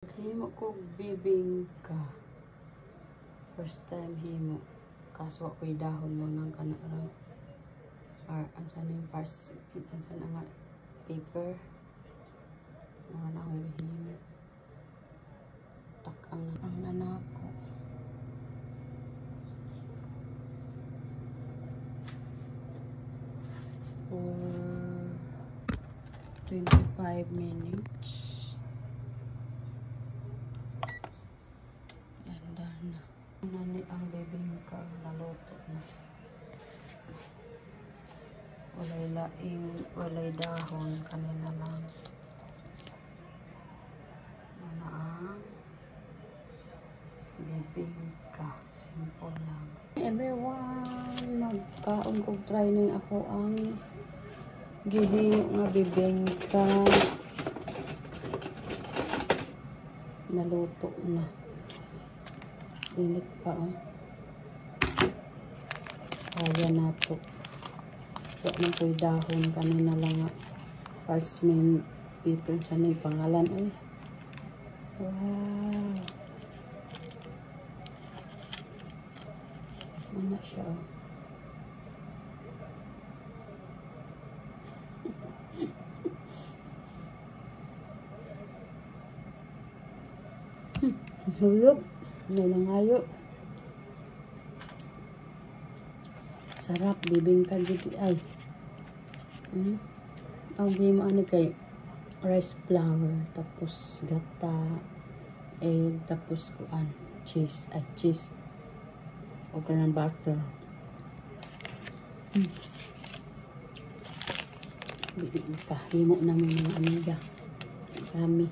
Himo ko bibingka. First time himo. Kaso ako'y dahon mo ng kanarang. Ansan yung ansan nga paper. Mga na akong himo. Tak ang nanako. For 25 minutes. Nani ang bibingka naluto na. Walay laing, walay dahon, kanina lang. Ano ang bibingka. Simple lang. Everyone, magkaon kong training ako ang gihiyo nga bibingka. Naluto na. Init pa kaya na to. Kaya na ko'y dahon kanina lang nga. Parchment paper siya na yung pangalan. Ay. Wow. Ano siya hulog. Nangangayo. Sarap bibingka dito ay. Ang game ano kay rice flour tapos gata egg tapos kuan cheese ay cheese o ganun butter. Bibingka himo namin mga amiga. Kami.